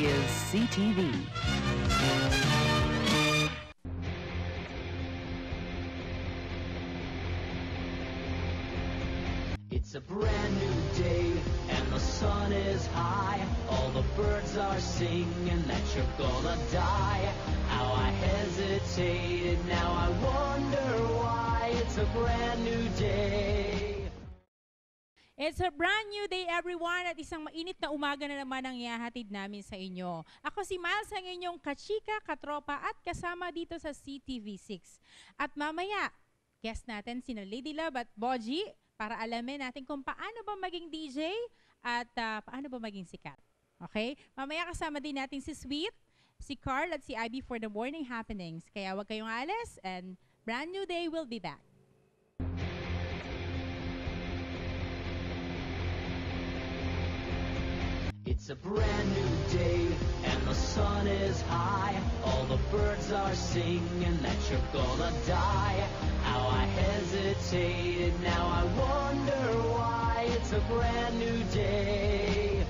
is CTV. It's a brand new day and the sun is high. All the birds are singing that you're gonna die. How I hesitated, now I wonder why. It's a brand new day. It's a brand new day, everyone, at isang mainit na umaga na naman ang ihahatid namin sa inyo. Ako si Miles, ang inyong kachika, katropa at kasama dito sa CTV6. At mamaya, guest natin sina Lady Love at Boji para alamin natin kung paano ba maging DJ at paano ba maging sikat. Okay? Mamaya kasama din natin si Sweet, si Carl at si Ivy for the morning happenings. Kaya huwag kayong alis and brand new day will be back. It's a brand new day and the sun is high. All the birds are singing that you're gonna die. How I hesitated, now I wonder why. It's a brand new day.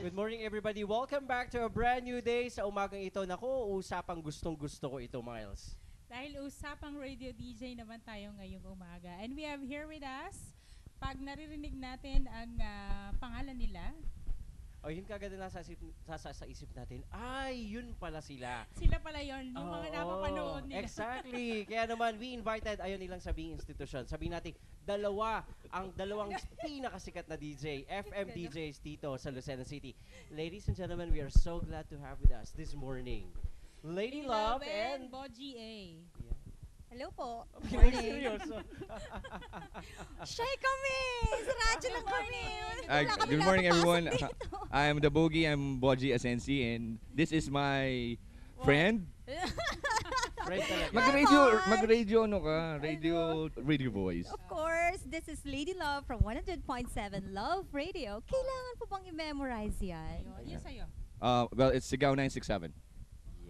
Good morning everybody. Welcome back to a brand new day. Sa umagang ito, naku, usapang gustong-gusto ko ito, Miles. Dahil usapang radio DJ naman tayo ngayong umaga. And we have here with us, pag naririnig natin ang pangalan nila. O yun kagad na sa isip natin, ay, yun pala sila. Sila pala yun, yung mga napapanood nila. Exactly. Kaya naman, we invited, ayaw nilang sabing institution. Sabihin natin, ang dalawang pinakasikat na DJ, FM DJs dito sa Lucena City. Ladies and gentlemen, we are so glad to have with us this morning, Lady Love and Boji A. Yeah. Hello po. Seryoso. Shy kami! Sa radyo lang kami. Good morning, everyone. I'm the Boogie. I'm Boji Asensi, and this is my friend. Mag-radio ano ka? Radio voice. Of course, this is Lady Love from 100.7 Love Radio. Kailangan po bang i-memorize yan? Yes, sa'yo. Well, it's Sigaw 967.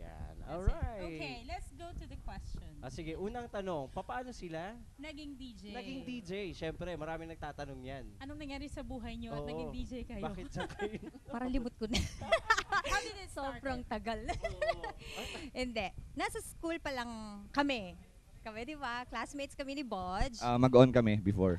Yan. Alright. Okay, let's go to the question. Sige, unang tanong, paano sila Naging DJ. naging DJ? Siyempre, maraming nagtatanong yan. Anong nangyari sa buhay nyo at Oo. naging DJ kayo? Bakit siya kayo? Parang limot ko na. How did it start? Sobrang tagal. Hindi. Nasa school pa lang kami. Kami, di ba? Classmates kami ni Bodge. Mag-on kami before.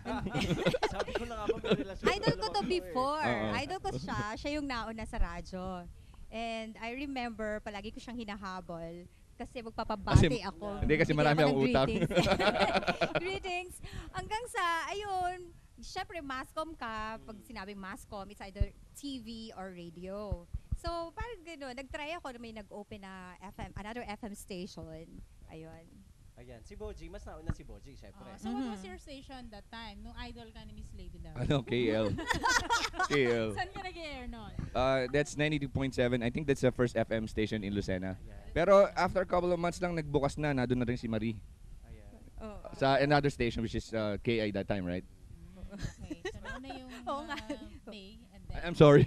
Sabi ko na nga ba, may relasyon Idol ko na to naman before. Oo. Idol ko siya. Siya yung nauna sa radyo. And I remember, palagi ko siyang hinahabol. Kasi magpapabati ako. Hindi, kasi Bigyan marami ako akong ng utang. greetings. Greetings. Hanggang sa, ayun, syempre mascom ka. Pag sinabing mascom, it's either TV or radio. So, parang gano'n. Nag-try ako na may nag-open na another FM station. Ayun. Ayan, si Boji, mas nauna si Boji, syempre. So what was your station that time? Nung idol ka ni Miss Lady Love? Ano, KL. KL. Saan ka nag-air nun? That's 92.7. I think that's the first FM station in Lucena. Ayan. Pero after a couple of months lang, nagbukas na. Nandun na rin si Marie. Ayan. Oh. Sa another station, which is KI that time, right? Okay, so nauna yung Oo nga. May and then... I'm sorry.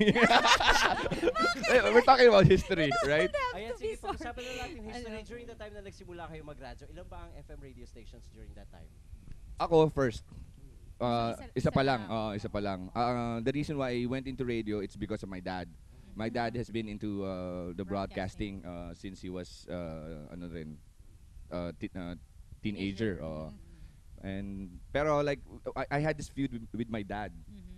We're talking about history, right? Ayan, sige, pag-usapan na natin history. During the time na nagsimula kayo mag-radyo, ilan ba ang FM radio stations during that time? Ako first. Isa Isa pa lang. lang. Isa pa lang. The reason why I went into radio, it's because of my dad. My dad has been into the broadcasting since he was teenager. Pero like I had this feud with my dad.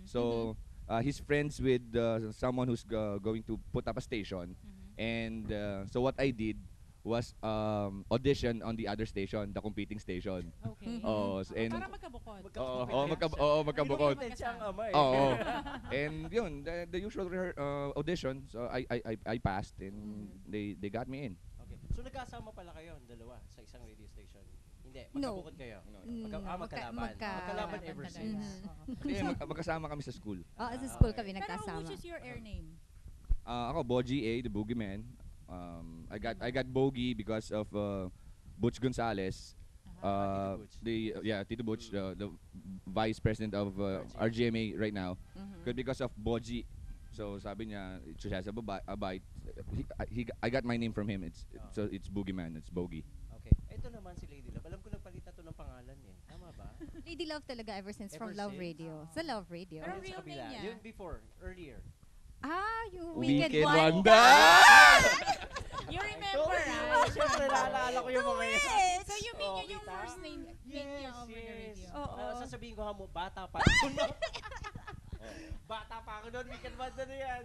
So he's friends with someone who's going to put up a station. And so what I did was audition on the other station, the competing station. Okay. And Para magkabukod. magkabukod. Hindi siya ang ama eh. Oo. And yun, the usual audition, so I passed and they got me in. Okay. So nagkasama pala kayo, dalawa, sa isang radio station? Hindi, No. magkabukod kayo? Magkalaban. Magkalaban ever since. Hindi, magkasama kami sa school. Sa school kami Pero nagkasama. which is your air name? Ako, Boji A, the boogeyman. I got Bogey because of Butch Gonzalez. Tito Butch, the vice president of RGMA right now. Good because of Boji. So sabi niya, it has a bite. I got my name from him. It's Boogeyman. It's Bogey. Okay. Ito naman si Lady Love. Alam ko nagpalit na to ng pangalan eh. Tama ba? Lady Love talaga ever since from Ever Love since? Radio. Sa Love Radio. Pero Ayun sa real kabila. name niya. Yung before, earlier. Yung Wicked Wicked Wanda! You remember, Ah, right? Siyempre, naalala ko yung mga yan. So you mean Oh, yun yung kita? first name niya over the radio? Oo. Sasabihin ko mo, bata pa ako noon. Bata pa ako noon, Wicked Wanda na yan.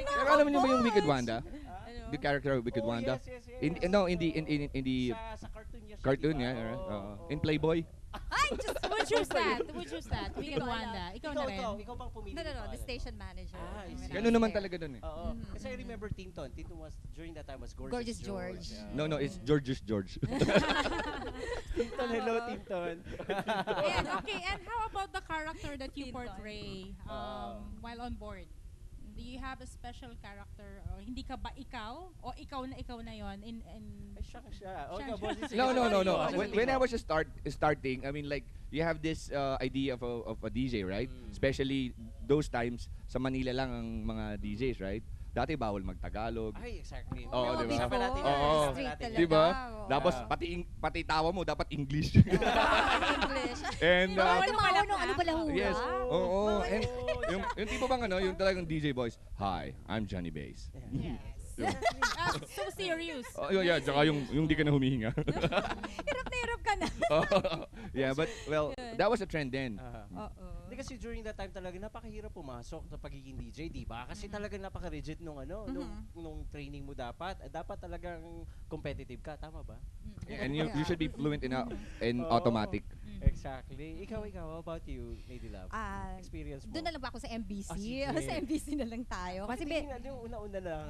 Pero alam niyo ba yung Wicked Wanda? Ano? The character of Wicked Oh, Wanda? yes, yes, yes. In the Sa cartoon niya siya, cartoon, di ba? yeah, right? Oo, oo. In Playboy? Ay, just Who choose that? Who choose that? Wicked Wanda. Ikaw na rin. Ikaw bang pumili? No, ng the pangalan station mo? manager. Ah, I see. Ganun naman talaga dun eh. Oo. Kasi I remember Tinton. Tinton was, during that time was Gorgeous, Gorgeous George. Yeah. No, it's George's George. Tinton, hello Tinton. And, okay, and how about the character that you Tinton. portray while on board? Do you have a special character? Or hindi ka ba ikaw? O ikaw na yon in Ay, siya. O, Siya. ikaw, boss, sige, No. sige. When I was starting, I mean, like, you have this idea of a DJ, right? Especially those times, sa Manila lang ang mga DJs, right? Dati bawal magtagalog. Ay, exactly. Oo, di ba? Usapan natin yan. Oo. Usapan Strict natin yan. talaga. Di ba? Oo. Tapos Ah. pati tawa mo dapat English. English. And Bawal Ano tumawa pala nung ka? ano pala hula. yes. Oo. And Oo, yung tipo bang yung talagang DJ voice, "Hi, I'm Johnny Bass." Yes. So serious. Oh, yeah, tsaka yung di ka na humihinga. Hirap na hirap ka na. Yeah, but well, that was a trend then. Aha. Oo. Hindi kasi during that time talaga napakahirap pumasok sa pagiging DJ, di ba? Kasi talagang napaka-rigid nung nung training mo dapat. Dapat talagang competitive ka, tama ba? And you should be fluent in Oo. automatic. Exactly. Ikaw, how about you, Lady Love? Experience mo? Doon na lang ba ako sa MBC? Sige. Sa MBC na lang tayo. Kasi yung una-una lang.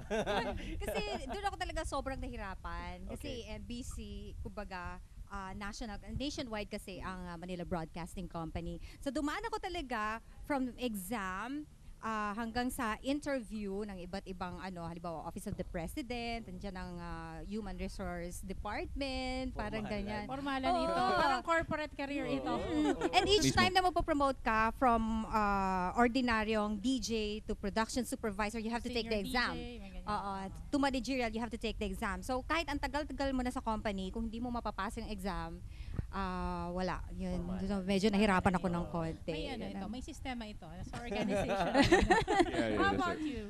kasi doon ako talaga sobrang nahirapan. Kasi Okay. MBC, kumbaga, nationwide kasi ang Manila Broadcasting Company. So dumaan ako talaga from exam hanggang sa interview ng iba't ibang halimbawa Office of the President, nandiyan ang Human Resource Department, parang Formalan. ganyan. Formalan Oo. ito. Parang corporate career ito. And each Mismo. time na mapopromote ka from ordinaryong DJ to production supervisor, you have to take the Senior exam. DJ, mga ganyan. Oo, to managerial, you have to take the exam. So kahit ang tagal-tagal mo na sa company, kung hindi mo mapapasa yung exam, wala. Yun, Formal. medyo nahirapan ako ng konti. May ano ito, Ganun. may sistema ito sa organization. Yeah, How that's about right. you?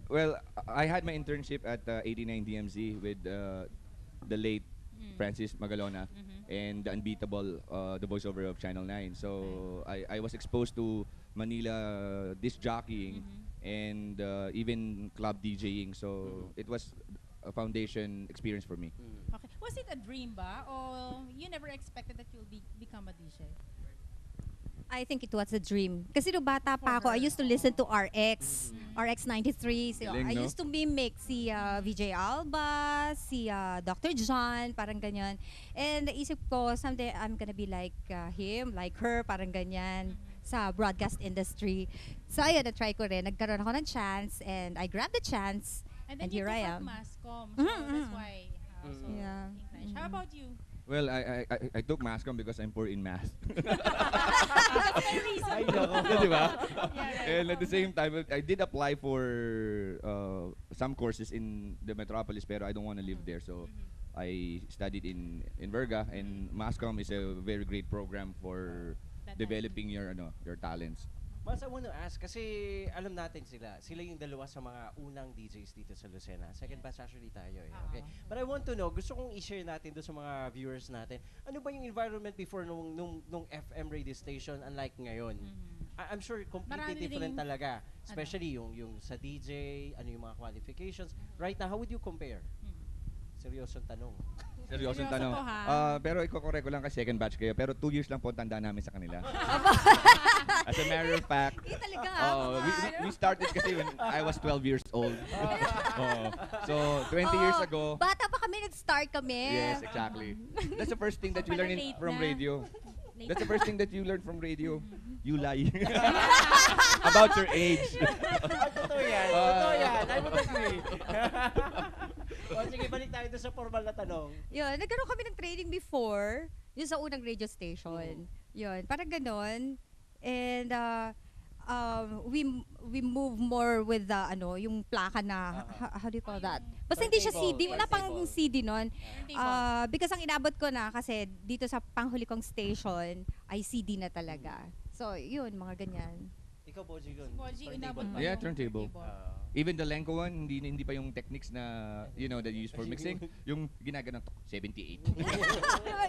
Well, I had my internship at 89 DMZ with the late Francis Magalona and the unbeatable, the voiceover of Channel 9. So I was exposed to Manila disc jockeying and even club DJing. So it was a foundation experience for me. Okay. Was it a dream ba? Or you never expected that you'll become a DJ? I think it was a dream. Kasi nung bata pa ako, I used to listen to RX, RX 93. So Galing, I no? used to mimic si VJ Alba, si Dr. John, parang ganyan. And naisip ko, someday I'm gonna be like him, like her, parang ganyan sa broadcast industry. So ayun, na-try ko rin. Nagkaroon ako ng chance and I grabbed the chance. And then And you here took I up am. Masscom. So that's why also Yeah. English. How about you? Well, I took Masscom because I'm poor in math. Ay, nako. Di ba? Yeah, And at the same time, I did apply for some courses in the metropolis, pero I don't want to live there. So I studied in Verga, and Masscom is a very great program for That developing your talents. Mas I want to ask, kasi alam natin sila. Sila yung dalawa sa mga unang DJs dito sa Lucena. Second batch actually tayo eh. Okay. But I want to know, gusto kong i-share natin doon sa mga viewers natin. Ano ba yung environment before nung FM radio station unlike ngayon? I'm sure completely Marami different ding- talaga. Especially yung sa DJ, ano yung mga qualifications. Right now, how would you compare? Seryosong tanong. Seryosong Seryoso tanong. to, ha? Pero iko-correct ko lang kasi second batch kayo. Pero 2 years lang po ang tanda namin sa kanila. As a matter of fact, Talaga we started kasi when I was 12 years old. So 20 years ago. Bata pa kami, nag-start kami. Yes, exactly. That's the first thing that you Pala learn late from na. radio. Late That's the first thing that you learn from radio. You lie. About your age. Totoo yan. Totoo yan. I would agree. Sige, balik tayo doon sa formal na tanong. Yun, nagkaroon kami ng training before, yun sa unang radio station. Yun, parang ganon. And we move more with the yung plaka na how do you call that? Basta hindi siya Turntable, CD, wala pang turntable. CD noon. Turntable. Because ang inabot ko na kasi dito sa panghuli kong station ay CD na talaga. So, yun, mga ganyan. Ikaw, Boji, yun. Boji, Turntable inabot ba? mo Yeah, yung turntable. Even the Lenko one, hindi pa yung techniques na, that you use for mixing. Yung ginaganon to, 78, 45,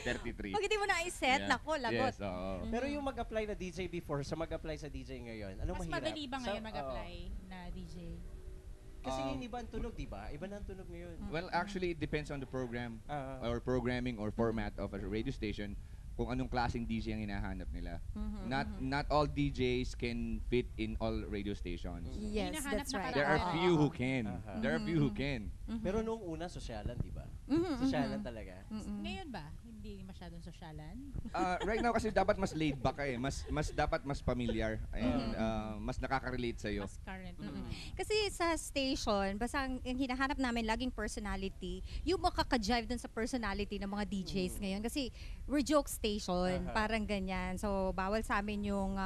33. Pag hindi mo na i-set, Yeah. nako, lagot. Yes, oo. Pero yung mag-apply na DJ before sa mag-apply sa DJ ngayon, anong Mas mahirap? madali ba ngayon Sa- mag-apply na DJ? Kasi yung iba ang tunog, di ba? Iba na ang tunog ngayon. Well, actually, it depends on the program Ah. or programming or format of a radio station kung anong klaseng DJ ang hinahanap nila. Not all DJs can fit in all radio stations. Yes, Hinahanap that's na right. There are Oo. few who can. Aha. There are few who can. Pero noong una, sosyalan, di ba? Mhm, Sosyalan talaga. Ngayon ba? Hindi masyadong sosyalan? Right now kasi dapat mas laid back ka eh. Mas dapat mas familiar and mas nakaka-relate sa iyo. Mas current. Kasi sa station, basta ang hinahanap namin laging personality, yung makaka-jive dun sa personality ng mga DJs ngayon. Kasi we're joke station, parang ganyan. So, bawal sa amin yung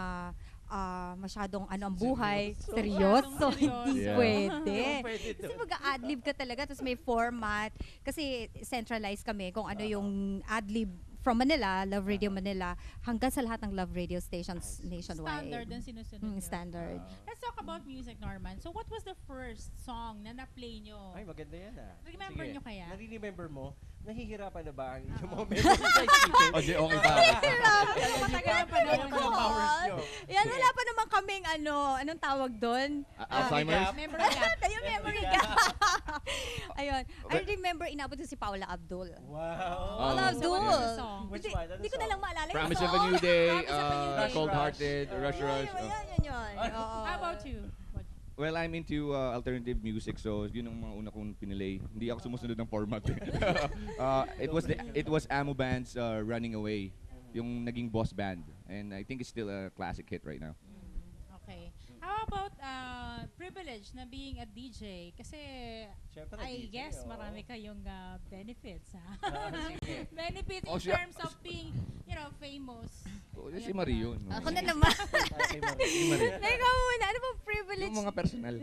masyadong ang buhay. Seryoso. Hindi Yeah. pwede. Pwede Kasi doon. mag-adlib ka talaga, tapos may format. Kasi centralized kami kung ano yung adlib from Manila, Love Radio Manila, hanggang sa lahat ng Love Radio stations nationwide. Standard ang sinusunod nyo. Standard. Let's talk about music, Norman. So what was the first song na na-play nyo? Ay, maganda yan ah. Remember Sige. nyo kaya? Nare-remember mo? Nahihirapan na ba ang inyong mga memories sa isipin? Okay, okay pa. Matagal ang panahon. Ano mga powers nyo? Yan, wala pa naman kaming anong tawag doon? Alzheimer's? Memory gap. Tayo memory ka. Ayun. I remember inabot ko si Paula Abdul. Wow. Paula So what was the Abdul. song? Which one? Ano Hindi ko na song? lang maalala yung Promise song. of a New Day, Promise of a New Day. Cold Hearted, Rush Rush. Yun. Oo. How about you? Well, I'm into alternative music, so yun ang mga una kong pinilay. Hindi ako sumusunod ng format. It was Amo Band's Running Away, yung naging boss band, and I think it's still a classic hit right now. Okay. How about privilege na being a DJ? Kasi Siyempre, I DJ, guess oo. marami kayong benefits, ha? Sige. Benefits in Oh, siya- terms of being, famous. Oh, si Marie yun. Ako na naman. Okay, Marie. Ikaw muna. Ano bang privilege? Yung mga personal.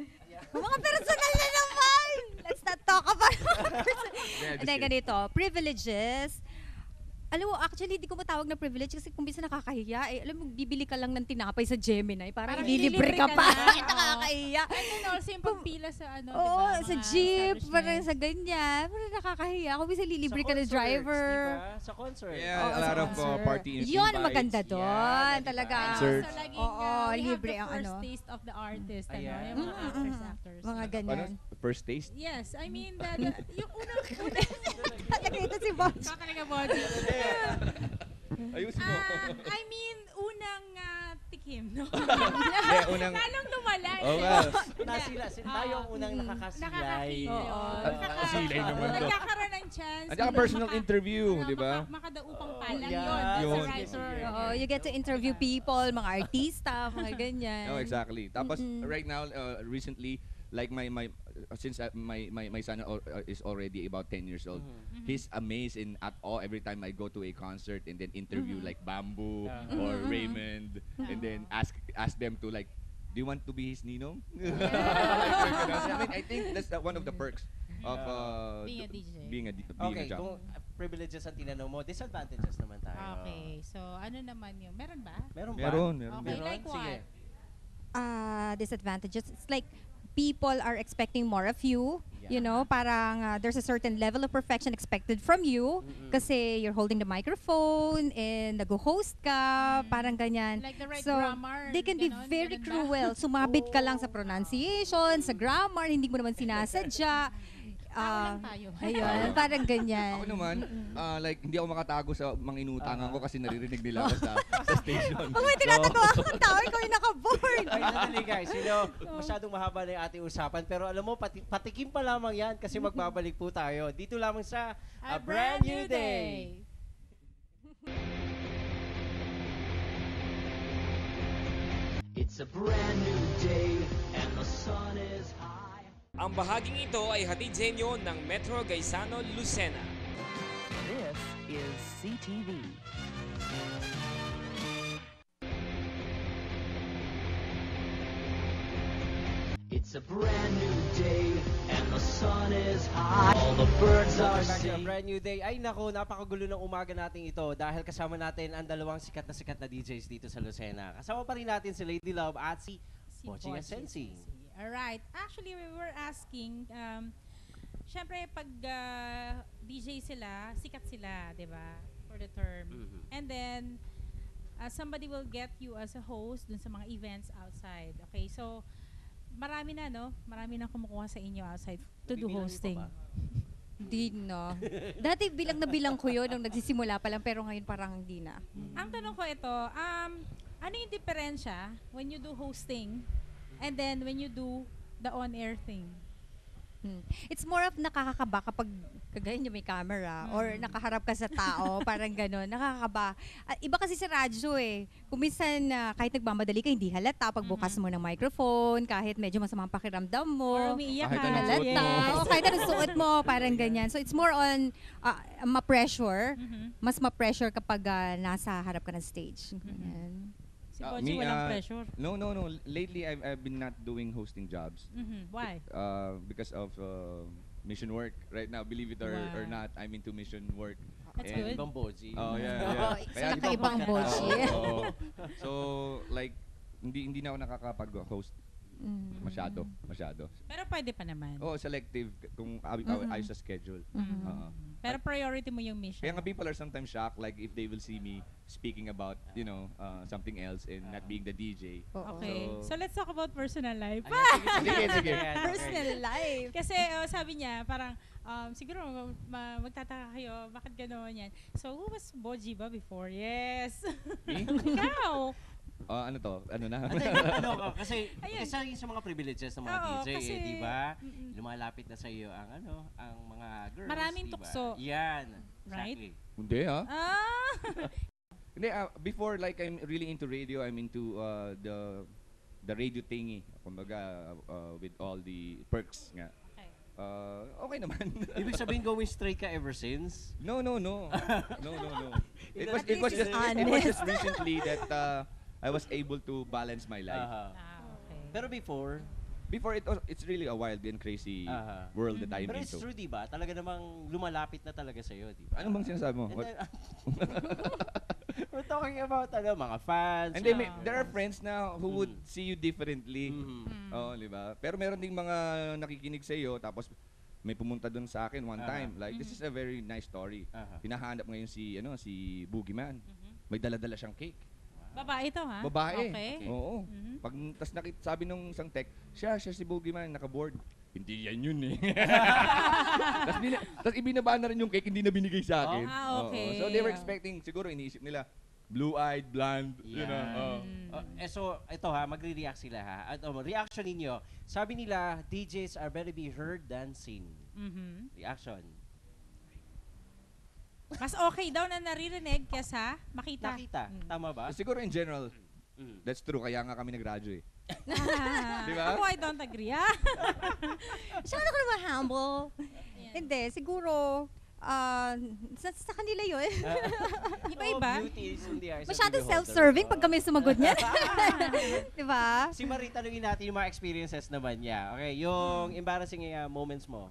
Mga personal na naman! Let's not talk about Yeah, just Hindi, kidding. ganito. Privileges. Alam mo, actually, hindi ko matawag na privilege kasi kung minsan nakakahiya, alam mo, bibili ka lang ng tinapay sa Gemini, parang Parang ililibre ililibre ka ka pa. na. Nakakahiya. And then also yung pagpila sa Oo, diba, sa mga jeep, parang establishments. sa ganyan. Parang nakakahiya. Kung minsan lilibre Sa ka ng concerts, driver. diba? Sa concert. Yeah, Oo, a sa lot of concert. party Yun, invites. maganda Yeah, doon. diba? Talaga. And Concerts. also, laging, Oo, we have libre the ang first ano. taste of the artist, Ayan. yung mga actors. Mga Ano? ganyan. First taste? Yes, I mean, yung unang, Nakita si Boss. kakalaga body. Ayusin mo. I mean, unang tikim, no? Hindi, unang... Lalong lumala. Oh, well. Nasila. Tayo ang unang nakakasilay. Nakakasilay. Oo. Silay naman to. Nagkakaroon ng chance. At saka personal interview, na di ba? Makadaupang Oo, palang yeah. yun. That's Yun. a writer. Oo, you get to interview people, mga artista, mga ganyan. Oh, exactly. Tapos right now, recently, like since my son is already about 10 years old, he's amazed at awe every time I go to a concert and then interview like Bamboo or Raymond, and then ask them to like, do you want to be his ninong? I mean, I think that's one of the perks of Being a DJ. being a Okay, job. kung privileges ang tinanong mo, disadvantages naman tayo. Okay, so ano naman yun? Meron ba? Meron ba? Meron. Okay, like what? Sige. Disadvantages. It's like people are expecting more of you. Yeah. You know, parang there's a certain level of perfection expected from you kasi you're holding the microphone and nag-host ka, parang ganyan. Like the right So, grammar, they can be ganon, very ganon ba? cruel. Sumabit ka lang sa pronunciation, sa grammar, hindi mo naman sinasadya. Tao lang tayo. Ayun, parang ganyan. Ako naman, like, hindi ako makatago sa mga inutangan ko kasi naririnig nila ako sa station. Oh, may tinatawa akong tao, ikaw yung naka-board. Ay, sandali guys, masyadong mahaba na yung ating usapan. Pero alam mo, patikim pa lamang yan kasi magbabalik po tayo. Dito lamang sa A Brand New Day. It's a brand new day and the sun is high. Ang bahaging ito ay hatid sa inyo ng Metro Gaisano Lucena. This is CTV. It's a brand new day and the sun is high. All the birds are Welcome back to a singing. brand new day. Ay nako, napakagulo ng umaga natin ito dahil kasama natin ang dalawang sikat na DJs dito sa Lucena. Kasama pa rin natin si Lady Love at si Bochi Asensi. Alright. Actually, we were asking, syempre pag DJ sila, sikat sila, di ba? For the term. Mhm. And then, somebody will get you as a host dun sa mga events outside. Okay, so, marami na, no? Marami na kumukuha sa inyo outside to do Bibilang niyo pa hosting. ba? Hindi na. Dati bilang na bilang ko yun nung nagsisimula pa lang, pero ngayon parang hindi na. Ang tanong ko ito, ano yung diferensya when you do hosting and then when you do the on-air thing? It's more of nakakakaba kapag kagaya niyo may camera or nakaharap ka sa tao, parang gano'n, nakakaba. Iba kasi sa radyo eh. Kung minsan kahit nagmamadali ka, hindi halata pagbukas mo ng microphone, kahit medyo masamang pakiramdam Or mo. umiiyak Kahit ka. anong suot mo. Halata. O kahit anong suot mo, parang ganyan. So it's more on ma-pressure. Mhm. Mas ma-pressure kapag nasa harap ka ng stage. Ganyan. Si Bochi walang pressure. No. Lately, I've been not doing hosting jobs. Mhm. Why? Because of mission work. Right now, believe it or Wow. not, I'm into mission work. That's And- good. Ibang Bochi. Oh, yeah. Oo, Kaya isa di ba- ibang Bochi. Oo. So, like, hindi na ako nakakapag-host masyado. Pero pwede pa naman. Oh, selective kung ayos sa schedule. Oo. Pero priority mo yung mission. Kaya nga people are sometimes shocked like if they will see me speaking about, something else and not being the DJ. Okay. So, So- let's talk about personal life. Sige. Personal life. Kasi sabi niya, parang siguro magtataka kayo, bakit gano'n yan? So, who was Boji ba before? Yes. Me? Ikaw. Ano to? Ano na? Kasi Ayun. isa rin sa mga privileges ng mga Oo, DJ, kasi- di ba? Mm-mm. Lumalapit na sa iyo ang mga girls, Maraming di ba? tukso. Yan. Right? Exactly. Hindi ha? Ah! Hindi, before like I'm really into radio, I'm into the radio thingy. Kumbaga, with all the perks nga. Okay. Okay naman. Ibig sabihin going straight ka ever since? No. It was At least just he's honest. recently that I was able to balance my life. Aha. Okay. Pero before, Before it's really a wild and crazy Aha. world that I'm pero it's into. true, di ba? Talaga namang lumalapit na talaga sa iyo, di ba? Ano bang sinasabi mo? And What? then, we're talking about mga fans. And then Ah. there are friends now who would Mm. see you differently. Mhm. Oo, di ba? Pero meron ding mga nakikinig sa iyo tapos may pumunta doon sa akin one Aha. time. Like, this is a very nice story. Aha. Hinahanap ngayon si Boogeyman. Mhm. May dala-dala siyang cake. Babae ito, ha? Babae. Okay. Oo. Mhm. Pag tas sabi nung isang tech, siya si Boogeyman, naka-board. Hindi yan yun eh. Tapos ibinaba na rin yung cake, hindi na binigay sa akin. Ah, okay. Oo. So they were expecting, siguro iniisip nila, blue-eyed, blonde, Yeah. So, ito magre-react sila ha. At reaction ninyo. Sabi nila, DJs are better be heard than seen. Mhm. Reaction. Mas okay daw na naririnig kesa makita. Nakita. Tama ba? Siguro in general, Mm. that's true, kaya nga kami nag-radyo eh. Di ba? Ako, I don't agree, ah. Siya ako naman humble. Hindi, siguro, sa kanila yun. Iba-iba. Oh, beauty is in the eyes of the Masyadong beholder. self-serving pag kami sumagot niya. Di ba? Si Marie, tanungin natin yung mga experiences naman niya. Okay, yung embarrassing moments mo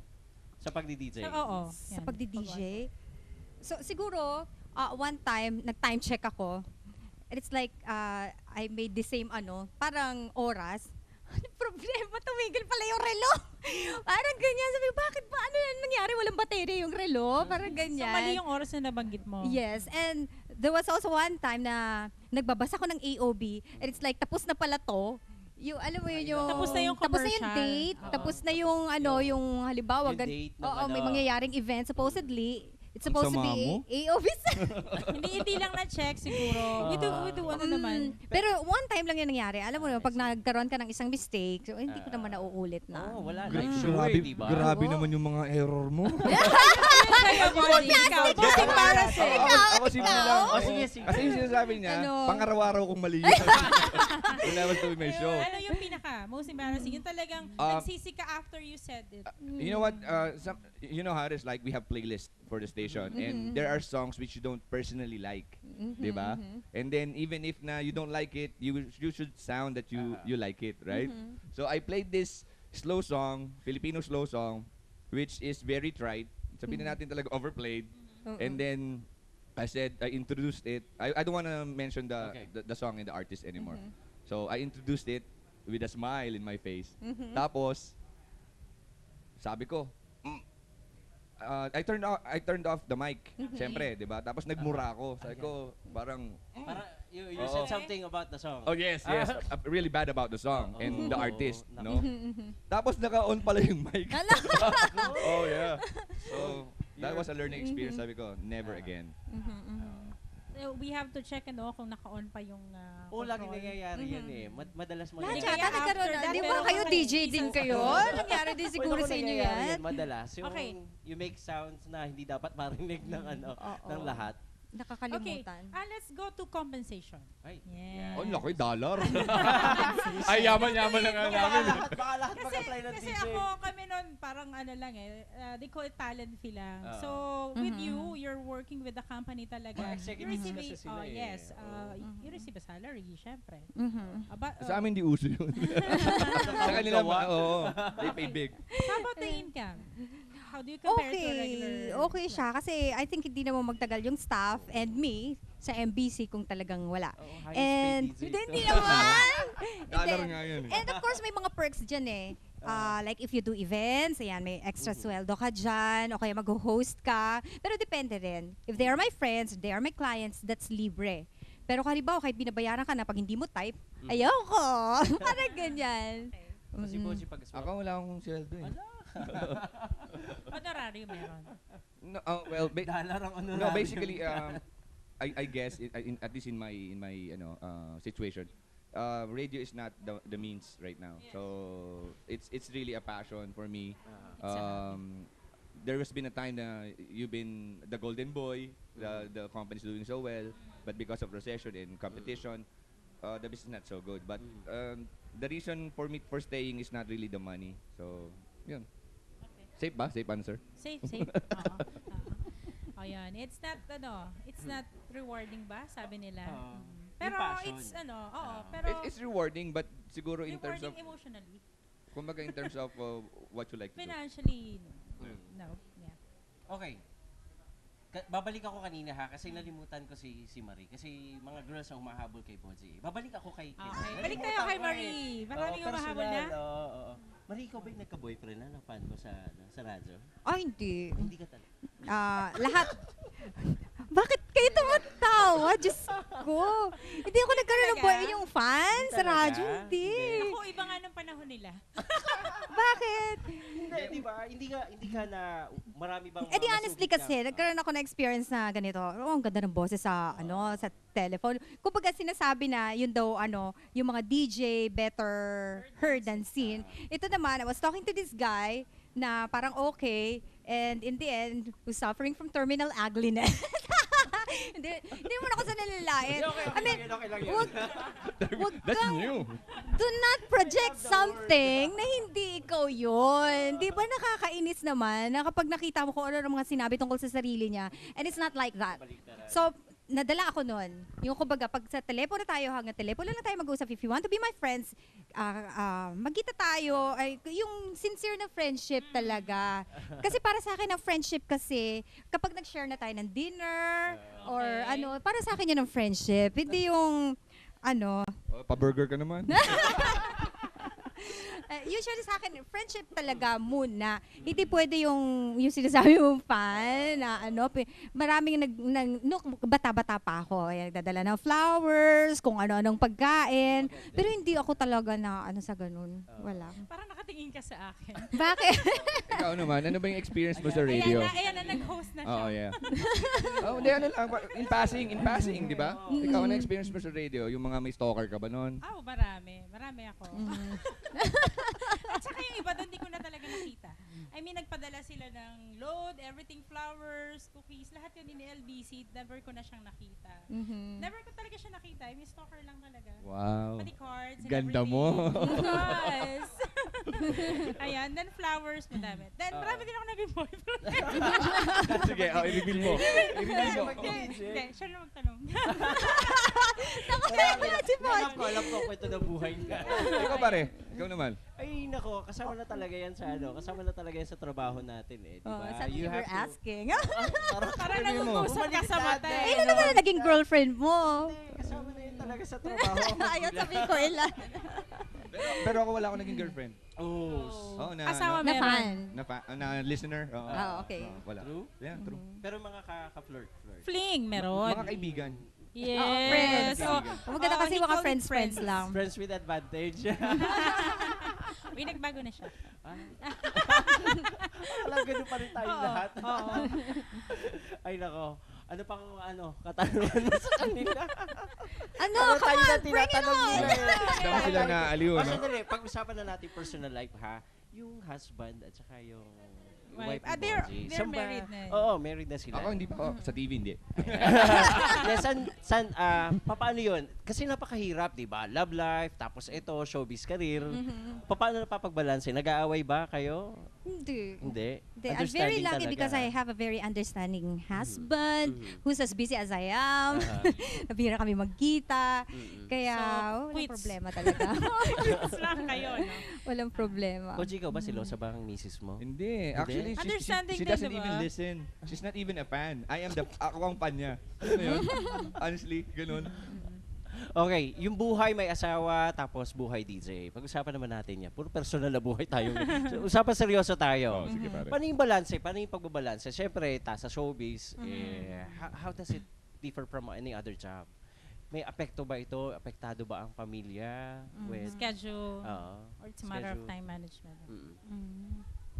sa pagdi-DJ. Oo. Sa Yan. pagdi-DJ. So, siguro, one time, nag-time check ako. And it's like, I made the same, parang oras. Ano problema? Tumigil pala yung relo. Parang ganyan. Sabi ko, bakit ba? Ano yan nangyari? Walang battery yung relo. Parang So, ganyan. mali yung oras na nabanggit mo. Yes, and there was also one time na nagbabasa ko ng AOB and it's like tapos na pala to. Yung alam mo yun yung Tapos na yung tapos na yung commercial. date, Oo. tapos na yung yung halimbawa Yung date ng oo, may mangyayaring event supposedly. It's Ang supposed to sama be mo. AOB. hindi lang na-check siguro. We do ano naman. Pero one time lang yung nangyari. Alam mo naman, pag nagkaroon ka ng isang mistake, so hindi ko naman nauulit na. Oh, wala. Gra- Live show eh, di ba? Oo. naman yung mga error mo. Sa'yo, Boji. Ikaw, Boji, embarrassing. Ako simple lang. Oh, sige, sige. Kasi yung sinasabi niya, Ano? pang-araw-araw kong mali yun. When I was doing my show. Ano yung pinaka most embarrassing? Yung talagang nagsisi ka after you said it. You know what? Harris, like we have playlist for the station, and there are songs which you don't personally like, diba? And then even if na you don't like it, you should sound that you like it, right? So I played this slow song, Filipino slow song, which is very trite. Sabihin na natin talaga overplayed. And then, I said, I introduced it. I don't want to mention the song and the artist anymore. So, I introduced it with a smile in my face. Tapos, sabi ko, I turned off the mic. Siyempre, di ba? Tapos nagmura ako. Sabi ko, parang, Para you said something about the song. oh yes. Really bad about the song and the artist, no? Tapos naka-on pala yung mic. Oh yeah. So, that was a learning experience. Sabi ko, never again. We have to check kung naka-on pa yung Oo, lagi control. nangyayari yan eh. Madalas Lahat Hindi, mangyayari. kaya yata nagkaroon after na. that, Di pero ba kayo okay. DJ din kayo? Nangyari din siguro Wala sa inyo nangyayari yan. Madalas. Yung Okay. you make sounds na hindi dapat marinig ng ng lahat. Okay, Nakakalimutan. let's go to compensation. Ay. Yeah. Oh, laki, dollar. Ay, yaman-yaman na nga namin. Baka lahat mag-apply ng Kasi DJ. kami nun, parang ano lang they call it talent fee lang. Oo. So, with you, you're working with the company talaga. Mga executives You kasi receive sila eh. yes. Oo. You receive a salary, syempre. Sa amin di uso yun. Sa kanila, oo. They pay big. How about the income? How do you compare to regular? Okay siya. Kasi I think hindi naman magtagal yung staff and me sa MBC kung talagang wala. Oo, highest And paid DJ. hindi naman. Dollar nga yun. And of course, may mga perks dyan eh. Like if you do events, ayan, may extra sweldo ka dyan, o kaya mag-host ka. Pero depende rin. If they are my friends, if they are my clients, that's libre. Pero halimbawa, kahit binabayaran ka na pag hindi mo type, ayoko. Parang ganyan. Kasi po si pag Ako wala akong sweldo eh. Honorarium meron. No, well, dollar ang ano no, basically, I guess, at least in my situation, radio is not the means right now. Yes. So it's really a passion for me. It's a There has been a time na you've been the golden boy, the company's doing so well, but because of recession and competition, the business is not so good. But the reason for me for staying is not really the money. So, yun. Okay. Safe ba? Safe answer? Safe. Oo. Ayan. It's not rewarding ba? Sabi nila. Pero Yung passion. it's pero It's rewarding, but siguro in terms of, rewarding emotionally. kumbaga in terms of what you like to do. Financially, no. Yeah. Okay. Babalik ako kanina ha kasi nalimutan ko si Marie kasi mga girls ang humahabol kay Boji. Babalik ako kay Okay. Balik tayo kay Marie. Maraming humahabol na. Oo. Marie, ikaw ba'y nagka-boyfriend na fan mo sa radyo? Hindi. Hindi ka talaga. Lahat. Bakit kayo tumatawa? Diyos ko. Hindi ako nagkaroon ng boy yung fan sa Talaga? radyo. Hindi. Ako, iba nga ng panahon nila. Bakit? Hindi, di ba? Hindi ka na marami bang Eh di honestly masugid kasi, nagkaroon ako ng experience na ganito. Oh, ang ganda ng boses sa, sa telephone. Kumbaga sinasabi na, yun daw, yung mga DJ better heard than seen. Ito naman, I was talking to this guy na parang okay, and in the end, was suffering from terminal ugliness. Hindi mo na ako sa nalalain. I mean, okay lang yun. wag That's kang, new. do not project something na hindi ikaw yun. Di ba nakakainis naman na kapag nakita mo kung ano ng mga sinabi tungkol sa sarili niya, and it's not like that. So, nadala ako nun. Yung kumbaga, pag sa telepono tayo, hanggang telepono lang tayo mag-usap. If you want to be my friends, magkita tayo. Ay, yung sincere na friendship talaga. Kasi para sa akin, ang friendship kasi, kapag nag-share na tayo ng dinner, or para sa akin yun ang friendship. Hindi yung, Pa-burger ka naman. usually sa akin, friendship talaga muna. Hindi pwede yung sinasabi mong fan na maraming bata-bata pa ako. Nagdadala ng flowers, kung ano-anong pagkain. Pero hindi ako talaga na sa ganun. Wala. Parang nakatingin ka sa akin. Bakit? Ikaw naman, ano ba yung experience mo sa radio? Ayan na, nag-host na siya. Oo, yeah. Hindi, lang. In passing, di ba? Ikaw, ano experience mo sa radio? Yung mga may stalker ka ba noon? Marami. Marami ako. At saka yung iba doon, di ko na talaga nakita. I mean, nagpadala sila ng load, everything, flowers, cookies, lahat yun ni LBC. Never ko na siyang nakita. Never ko talaga siya nakita. I mean, stalker lang talaga. Wow. Pati cards and Ganda everything. mo. Yes. Ayan, then flowers, madami. Then marami din ako naging boyfriend. Sige, i-reveal mo. I-reveal mo. Hindi, siya na magtanong. Ako na si Alam ko kwento ng buhay niya. Ikaw pare, ikaw naman. Ay, nako, kasama na talaga yan sa kasama na talaga yan sa trabaho natin eh, di ba? Sabi you were asking. Parang Sabi mo. nag-uusap ka sa mata eh. Ilan na pala naging girlfriend mo? Kasama na yun talaga sa trabaho. Ayaw sabihin ko ilan. Pero ako wala akong naging girlfriend. Oh. Oo, Asawa Na meron. fan. na listener. Oo. Okay. Wala. True? Yeah, true. Pero mga ka-flirt. Fling, meron. Mga kaibigan. Yes. friends. Maganda kasi he mga called it friends lang. Friends with advantage. Uy, nagbago na siya. Alam, ganun pa rin tayong lahat. Oo. Ay, nako. Ano pang katanungan mo sa kanila? Ano? Ano Come tayo na on, bring it tinatanong on! nila eh. Dapat sila na aliw, no? Sandali, pag-usapan na natin personal life ha. Yung husband at saka yung wife Ah, ni they're Bonji. they're Saan ba- married na eh. Oo, married na sila. Ako hindi pa. Sa TV hindi. Paano yun? Kasi napakahirap, di ba? Love life, tapos ito, showbiz career. Mm-hmm. Paano napapagbalanse? Nag-aaway ba kayo? Hindi. Hindi. I'm very Understanding lucky talaga. because I have a very understanding husband who's as busy as I am. Nabihira kami magkita. Kaya So, walang quits. problema talaga. Quits lang kayo, no? Walang problema. Koji, ikaw ba silosa ba ang misis mo? Hindi. Actually, Understanding she din, doesn't diba? even listen. She's not even a fan. Ako ang fan niya. Alam mo yun? Honestly, ganun. Okay, yung buhay may asawa, tapos buhay DJ. Pag-usapan naman natin yan. Puro personal na buhay tayo. Usapan seryoso tayo. Oh, sige pare. Paano yung balanse? Paano yung pagbabalanse? Siyempre, sa showbiz, how does it differ from any other job? May apekto ba ito? Apektado ba ang pamilya? With, Schedule. Or it's a matter of schedule. time management.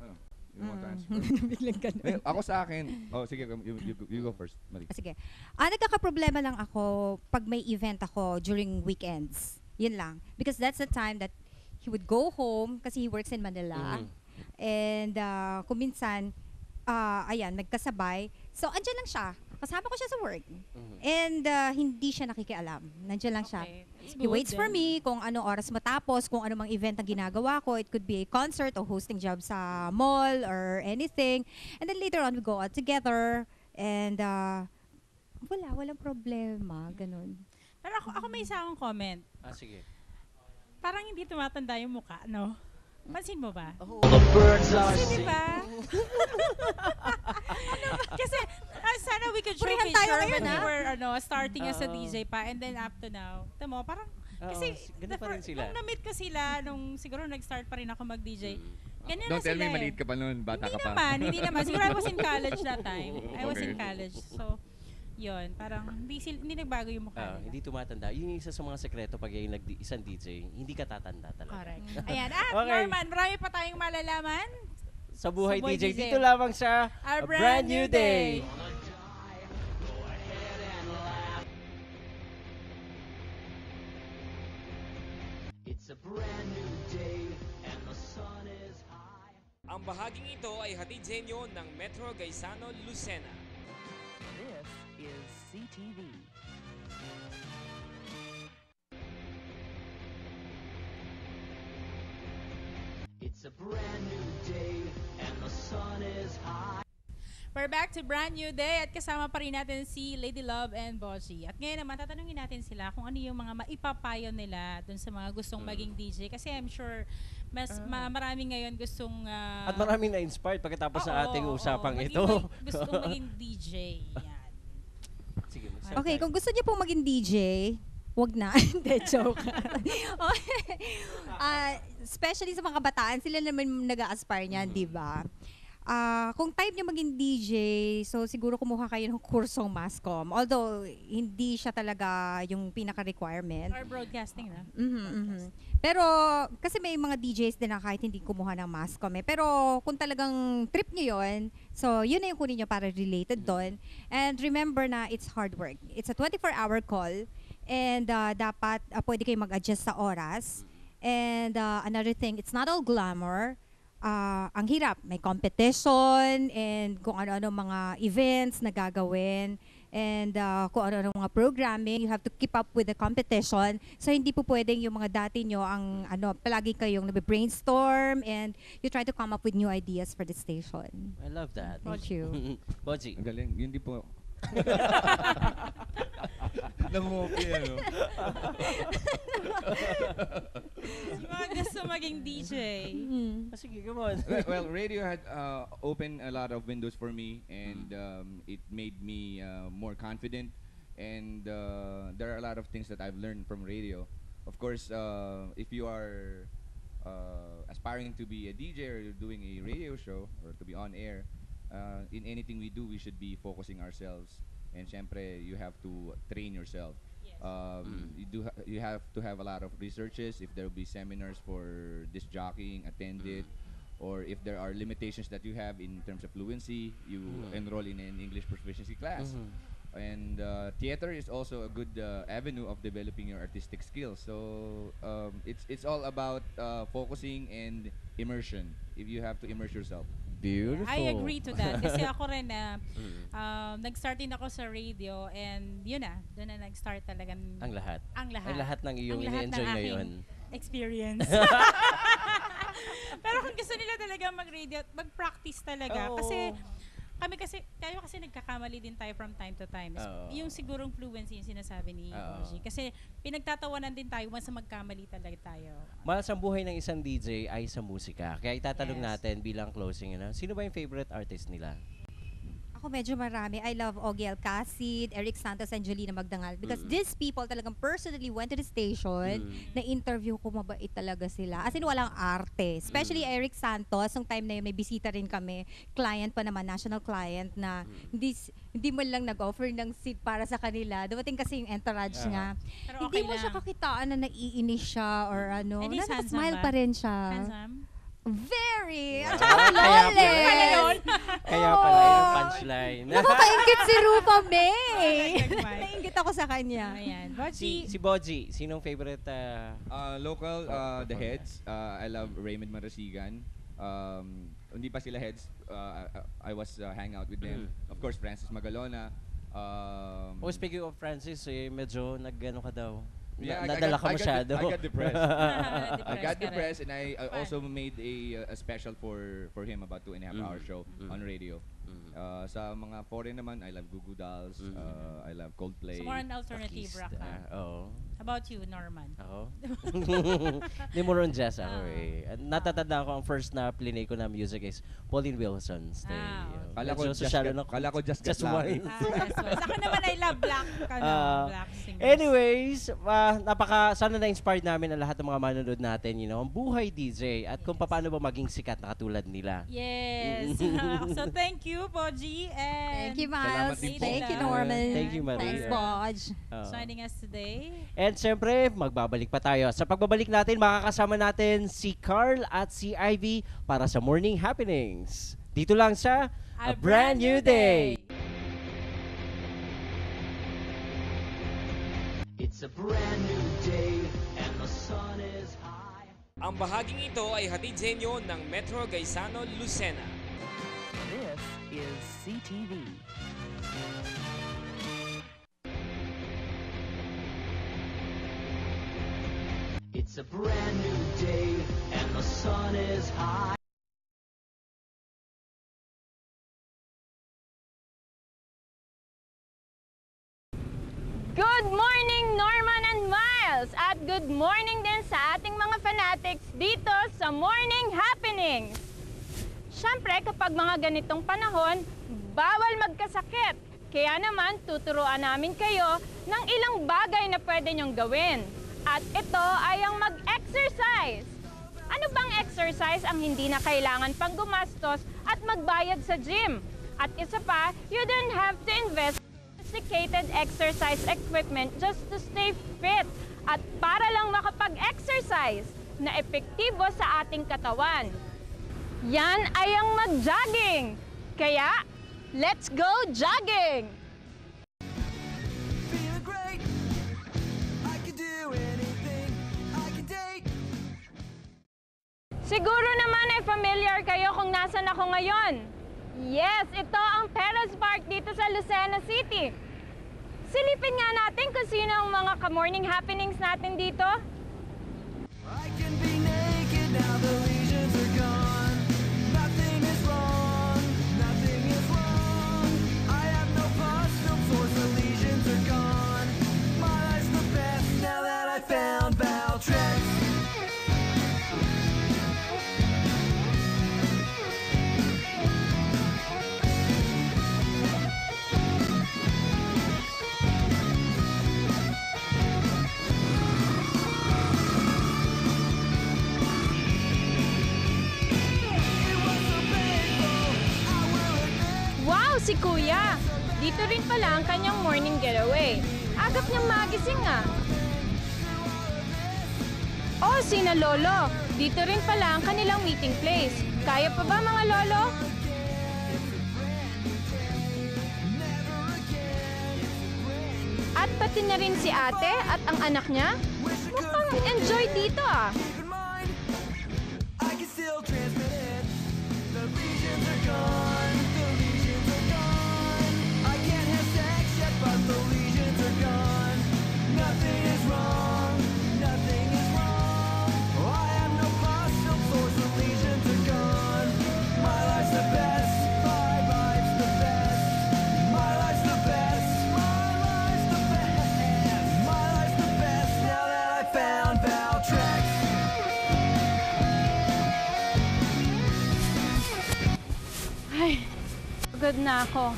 Ano? You want to answer? Biglang ganun. Eh, ako sa akin. Oh, sige, you go first. Mali. Sige. Nagkakaproblema lang ako pag may event ako during weekends. Yun lang. Because that's the time that he would go home kasi he works in Manila. And kung minsan, ayan, nagkasabay. So, andyan lang siya. Kasama ko siya sa work. And hindi siya nakikialam. Nandiyan lang siya. Okay. That's He good waits for then. me kung anong oras matapos, kung anong mga event ang ginagawa ko. It could be a concert or hosting job sa mall or anything. And then later on, we go out together. And walang problema. Ganun. Pero ako may isa akong comment. Sige. Parang hindi tumatanda yung mukha, no? Pansin mo ba? All the birds are Kasi di singing. ba? Kasi sana we could show Purihan picture tayo ngayon, when we ah. were starting as a Oo. DJ pa and then up to now. Tamo, parang kasi ganun pa rin sila. nung na-meet ko sila, nung siguro nag-start pa rin ako mag-DJ. Ganyan Don't na tell sila me maliit ka pa noon, bata ka pa. Hindi naman. Siguro I was in college that time. I was in Okay. college. So, yun, parang hindi nagbago yung mukha nila. Hindi tumatanda. Yun yung isa sa mga sekreto pag yung isang DJ, hindi ka tatanda talaga. Correct. Ayan. At Okay. Norman, marami pa tayong malalaman. Sa buhay Sa Buhay DJ, DJ. dito lamang sa A A Brand New Day. It's a brand new day and the sun is high. Ang bahaging ito ay hatid sa inyo ng Metro Gaisano Lucena. This is CTV. It's a brand new day and the sun is high. We're back to Brand New Day at kasama pa rin natin si Lady Love and Bossy. At ngayon naman, tatanungin natin sila kung ano yung mga maipapayo nila dun sa mga gustong maging DJ. Kasi I'm sure marami ngayon gustong... At maraming na-inspired pagkatapos ng ating usapang ito. Gustong maging DJ. Yan. Sige, Okay, kung gusto niyo pong maging DJ, wag na. Hindi, joke. Okay. Especially sa mga kabataan, sila naman nag-a-aspire niyan, di ba? Kung type niyo maging DJ, so siguro kumuha kayo ng kursong Mascom. Although, hindi siya talaga yung pinaka-requirement. Or broadcasting na. Pero, kasi may mga DJs din na kahit hindi kumuha ng Mascom eh. Pero, kung talagang trip nyo yun, so yun na yung kunin nyo para related doon. And remember na it's hard work. It's a 24-hour call. And dapat pwede kayo mag-adjust sa oras. And another thing, it's not all glamour. Ang hirap, may competition and kung ano-ano mga events na gagawin and kung ano-ano mga programming, you have to keep up with the competition. So hindi po pwedeng yung mga dati nyo ang palagi kayong brainstorm and you try to come up with new ideas for the station. I love that. Thank you. Boji. Ang galing. Yun di po. Nangungopi, ano? Mga gusto maging DJ. Sige, come on. Well, radio had opened a lot of windows for me, and it made me more confident. And there are a lot of things that I've learned from radio. Of course, if you are aspiring to be a DJ or you're doing a radio show or to be on air, in anything we do, we should be focusing ourselves. And syempre, you have to train yourself. You have to have a lot of researches. If there will be seminars for disc jockeying, attend it. Or if there are limitations that you have in terms of fluency, you enroll in an English proficiency class. And theater is also a good avenue of developing your artistic skills. So it's all about focusing and immersion. If you have to immerse yourself. Beautiful. I agree to that. Kasi ako rin na nag-start din ako sa radio and yun na, doon na nag-start talaga. Ang lahat. Ang lahat. Ang lahat ng iyong Ang lahat ini-enjoy ng aking ngayon. experience. Pero kung gusto nila talaga mag-radio, mag-practice talaga. Oo. Tayo kasi nagkakamali din tayo from time to time. Yung sigurong fluency yung sinasabi ni Oji. Kasi pinagtatawanan din tayo once magkamali talaga tayo. Mahal sa buhay ng isang DJ ay sa musika. Kaya itatanong Yes. natin bilang closing, sino ba yung favorite artist nila? Ako medyo marami. I love Ogie Alcacid, Eric Santos, and Jolina Magdangal. Because these people talagang personally went to the station, na-interview ko, mabait talaga sila. As in, walang arte. Especially Eric Santos, nung time na yun, may bisita rin kami. Client pa naman, national client, na hindi mo lang nag-offer ng seat para sa kanila. Dumating kasi yung entourage niya. Pero Hindi okay mo siya lang. kakitaan na naiinis siya or ano. And he's handsome Smile ba? pa rin siya. Handsome? Very! Wow. At saka Kaya flawless! Kaya pala yung punchline. Nakakaingit si Rupa May! Nagmay. Naingit ako sa kanya. Ayan. si Boji, sinong favorite? Local, the heads. I love Raymond Marasigan. Hindi pa sila heads. I was hang out with them. Of course, Francis Magalona. Speaking of Francis, medyo nag-ano ka daw. Yeah, Nadala ka masyado. I got depressed. I got ka rin. depressed, and I Fun. also made a special for him about 2.5 hour show on radio. Sa mga foreign naman, I love Goo Goo Dolls. I love Coldplay. So more an alternative rock ka. Oo. How about you, Norman? Ako? Hindi mo ron jazz ako eh. Natatandaan ko ang first na plinay ko na music is Pauline Wilson's Stay. Kala ko Medyo just sosyado got- na- kala ko just got just lang. one. Sa akin naman, I love black, black singers. Anyways, sana na-inspired namin ang lahat ng mga manonood natin, ang buhay DJ at kung paano ba maging sikat na katulad nila. Yes. So thank you, Boji. And Thank you, Miles. Salamat din po. Thank you, Norman. Thank you, Maria. Thanks, Bodge. joining us today. And syempre, magbabalik pa tayo. Sa pagbabalik natin, makakasama natin si Carl at si Ivy para sa Morning Happenings. Dito lang sa A Brand New Day. It's a brand new day and the sun is high. Ang bahaging ito ay hatid sa inyo ng Metro Gaisano Lucena. This is CTV. It's a brand new day and the sun is high. Good morning, Norman and Miles! At good morning din sa ating mga fanatics dito sa Morning Happenings! Siyempre, kapag mga ganitong panahon, bawal magkasakit. Kaya naman, tuturuan namin kayo ng ilang bagay na pwede nyong gawin. At ito ay ang mag-exercise. Ano bang exercise ang hindi na kailangan pang gumastos at magbayad sa gym? At isa pa, you don't have to invest sophisticated exercise equipment just to stay fit at para lang makapag-exercise na epektibo sa ating katawan. Yan ay ang mag-jogging. Kaya, let's go jogging! Feeling great. I can do anything. I can date. Siguro naman ay familiar kayo kung nasan ako ngayon. Yes, ito ang Perez Park dito sa Lucena City. Silipin nga natin kung sino ang mga ka-morning happenings natin dito. I can be naked now the lesions are gone. Nothing is wrong. Nothing is wrong. I have no pus, no sores, the lesions are gone. si Kuya. Dito rin pala ang kanyang morning getaway. Agap niyang magising ah. Oh, sina Lolo. Dito rin pala ang kanilang meeting place. Kaya pa ba mga Lolo? At pati na rin si ate at ang anak niya. Mukhang enjoy dito ah. Keep in mind, I can still transmit it. The lesions are gone. The lesions are gone. I can't have sex yet, but the lesions are gone. Nothing is wrong. Nothing is wrong. I am no partial source. The lesions are gone. My life's the best. My life's the best. My life's the best. My life's the best. My life's the best. Now that I found Valtrex. Ay, pagod na ako.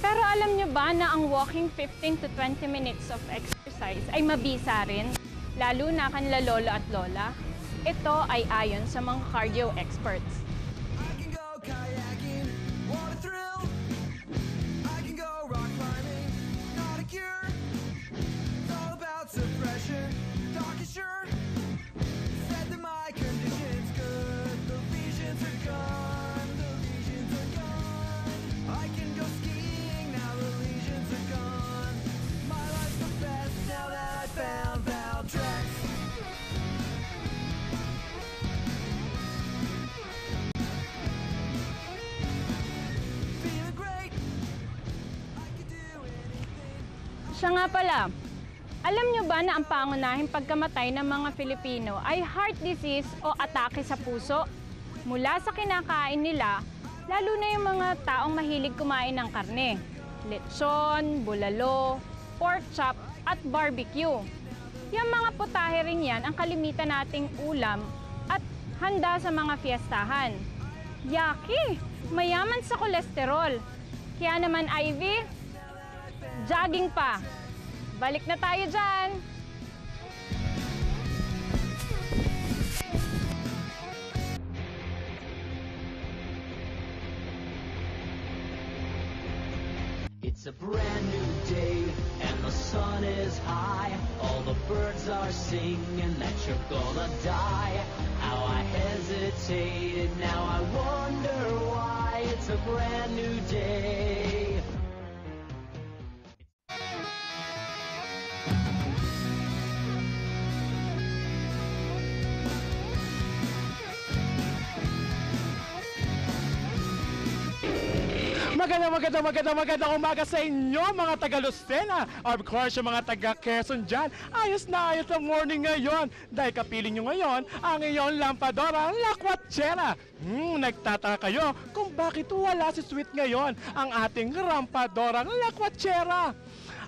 Pero alam niyo ba na ang walking 15 to 20 minutes of exercise ay mabisa rin? Lalo na kanila lolo at lola. Ito ay ayon sa mga cardio experts. I can go kayaking, what a thrill. I can go rock climbing, not a cure. It's all about suppression, doc is sure. Said that my condition's good, the lesions are gone, the lesions are gone. I can go skiing, now the lesions are gone. My life's the best now that I found Valtrex. Feeling great, I can do anything. Siya nga pala, alam niyo ba na ang pangunahing pagkamatay ng mga Filipino ay heart disease o atake sa puso? Mula sa kinakain nila, lalo na yung mga taong mahilig kumain ng karne. Lechon, bulalo, pork chop at barbecue. Yung mga putahe rin yan ang kalimitan nating ulam at handa sa mga fiestahan. Yaki! Mayaman sa kolesterol. Kaya naman, Ivy, jogging pa. Balik na tayo dyan. It's a brand new day and the sun is high. All the birds are singing that you're gonna die. How I hesitated, now I wonder why. It's a brand new day. Magandang umaga sa inyo mga taga Lucena. Of course, yung mga taga Quezon dyan. Ayos na ayos ang morning ngayon. Dahil kapiling nyo ngayon ang iyong lampadora lakwatsyera. Nagtataka kayo kung bakit wala si Sweet ngayon ang ating lampadora lakwatsyera.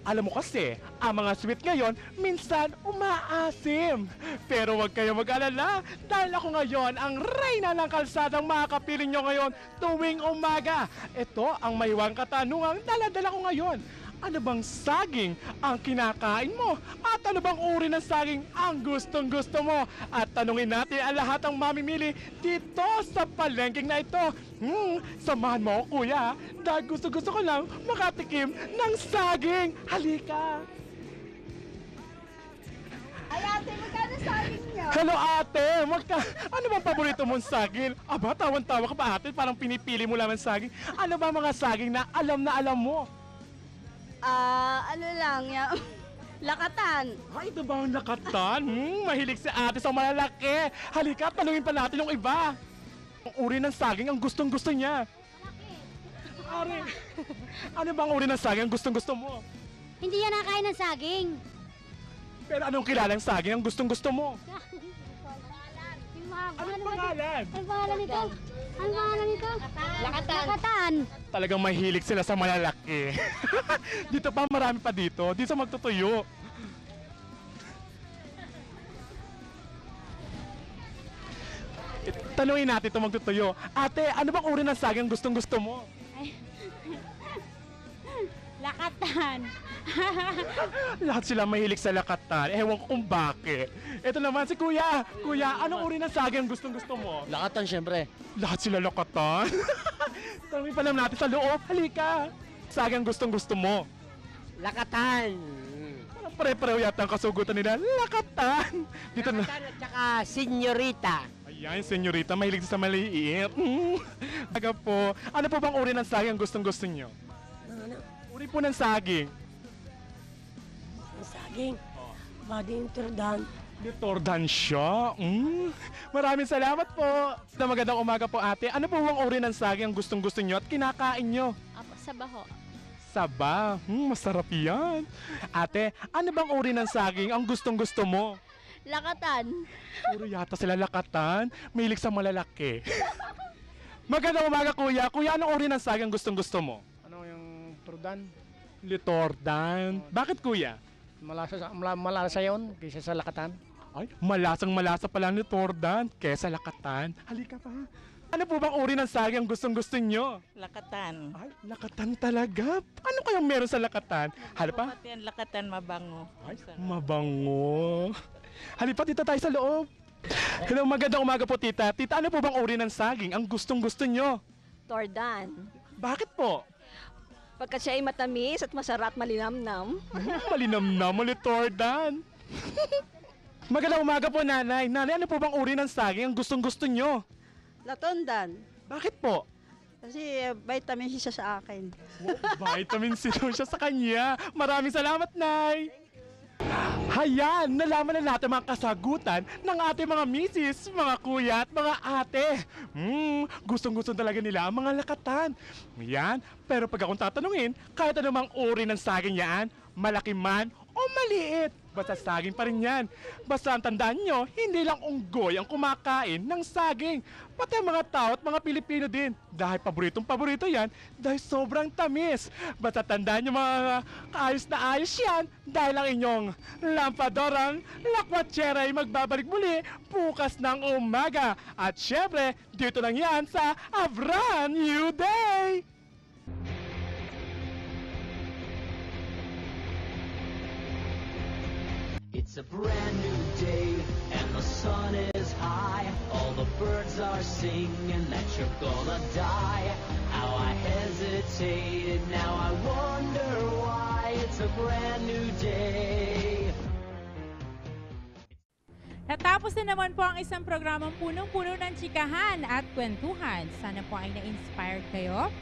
Alam mo kasi, ang mga sweet ngayon, minsan umaasim. Pero huwag kayo mag-alala, dahil ako ngayon ang reyna ng kalsadang makakapiling nyo ngayon tuwing umaga. Ito ang mahiwang katanungang dala-dala ko ngayon. Ano bang saging ang kinakain mo? At ano bang uri ng saging ang gustong-gusto mo? At tanungin natin ang lahat ng mamimili dito sa palengking na ito. Samahan mo ako, kuya, dahil gusto-gusto ko lang makatikim ng saging. Halika! Ay, ate, magkano saging niyo? Hello ate! Ano bang paborito mong saging? Aba, tawan-tawa ka pa ate, parang pinipili mo lang ang saging. Ano ba mga saging na alam mo? Ano lang, lakatan. Ay, ito ba ang lakatan? Mahilig si ate sa malalaki. Halika, tanungin pa natin yung iba. Ang uri ng saging ang gustong-gusto niya. Ari, ano bang uri ng saging ang gustong-gusto mo? Hindi yan nakain ng saging. Pero anong kilalang saging ang gustong-gusto mo? Anong pangalan? Anong pangalan nito? Anong pangalan nito? Lakatan. Lakatan. Talagang mahilig sila sa malalaki. Dito pa, marami pa dito. Dito magtutuyo. Tanungin natin ito magtutuyo. Ate, ano bang uri ng saging ang gustong-gusto mo? Lakatan. Lahat sila mahilig sa lakatan. Ewan ko kung bakit. Ito naman si Kuya. Kuya, anong uri ng saging ang gustong-gusto mo? Lakatan, syempre. Lahat sila lakatan. Tanungin pa naman natin sa loob. Halika. Sagang gustong-gusto mo. Lakatan. Parang pare-pareho yata ang kasugutan nila. Lakatan. Dito na. Lakatan at saka senyorita. Ayan, senyorita, mahilig sa maliit. Aga po. Ano po bang uri ng saging ang gustong-gusto nyo? Ano? Uri po ng saging. Ang saging. Bading turdan. Litordan siya. Maraming salamat po. Na magandang umaga po ate. Ano po bang uri ng saging ang gustong-gusto nyo at kinakain nyo? Apo, sabaho. Saba. Masarap yan. Ate, ano bang uri ng saging ang gustong-gusto mo? Lakatan. Puro yata sila lakatan. Mahilig sa malalaki. Magandang umaga kuya. Kuya, anong uri ng saging ang gustong-gusto mo? Ano yung turdan? Litordan. Bakit kuya? Malasa yun kaysa sa lakatan. Ay, malasang-malasa pala ni Tordan kesa lakatan. Halika pa. Ano po bang uri ng saging ang gustong-gusto nyo? Lakatan. Ay, lakatan talaga. Ano kayang meron sa lakatan? Halika pa. Pati ang lakatan mabango. Ay, mabango. Halika, dito tayo sa loob. Hello, magandang umaga po tita. Tita, ano po bang uri ng saging ang gustong-gusto nyo? Tordan. Bakit po? Pagka siya ay matamis at masarap malinamnam. Malinamnam ulit, Tordan. Magandang umaga po, nanay. Nanay, ano po bang uri ng saging ang gustong-gusto nyo? Latondan. Bakit po? Kasi vitamin C siya sa akin. Vitamin C daw siya sa kanya. Maraming salamat, Nay. Hayan, nalaman na natin mga kasagutan ng ating mga misis, mga kuya at mga ate. Gustong-gusto talaga nila ang mga lakatan. Yan, pero pag akong tatanungin, kahit anumang uri ng saging yan, malaki man o maliit, basta saging pa rin yan. Basta ang tandaan nyo, hindi lang unggoy ang kumakain ng saging. Pati ang mga tao at mga Pilipino din. Dahil paborito yan, dahil sobrang tamis. Basta tandaan nyo mga kaayos na ayos yan, dahil ang inyong lampadorang lakwatsera ay magbabalik muli bukas ng umaga. At syempre, dito lang yan sa A Brand New Day! It's a brand new day and the sun is high. All the birds are singing that you're gonna die. How I hesitated, now I wonder why. It's a brand new day. Natapos na naman po ang isang programang punong-puno ng chikahan at kwentuhan. Sana po ay na-inspired kayo.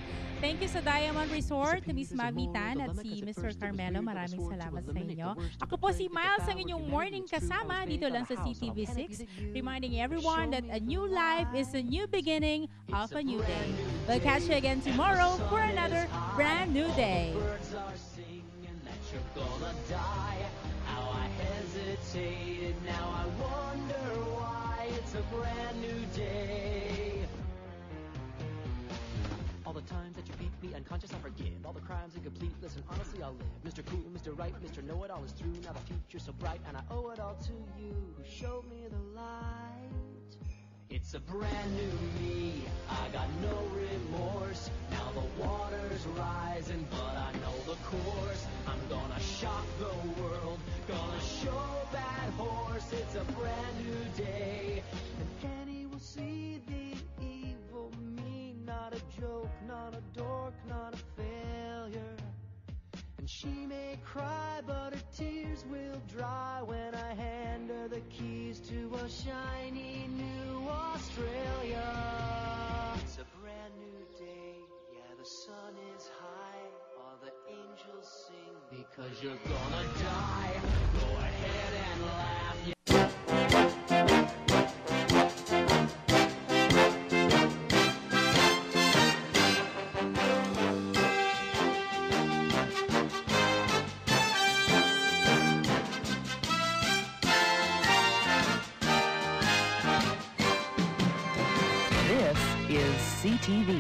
Thank you sa Diamond Resort, na Miss Mavitan at si Mr. Carmelo. Maraming salamat sa inyo. Ako po si Miles, ang inyong morning kasama dito lang sa CTV6. Reminding everyone that a new life is a new beginning of a new day. We'll catch you again tomorrow for another brand new day. Birds are singing that you're gonna die. How I hesitated, now I wonder why. It's a brand new day. All the times that you beat me unconscious, I forgive. All the crimes incomplete, listen, honestly, I'll live. Mr. Cool, Mr. Right, Mr. Know-It-All is through. Now the future's so bright, and I owe it all to you, who showed me the light. It's a brand new me, I got no remorse. Now the water's rising, but I know the course. I'm gonna shock the world, gonna show that horse. It's a brand new day, and Annie will see the evil me. Not a joke, not a dork, not a failure. And she may cry, but her tears will dry when I hand her the keys to a shiny new Australia. It's a brand new day, yeah, the sun is high, all the angels sing, because you're gonna die. Go ahead and laugh. This is CTV.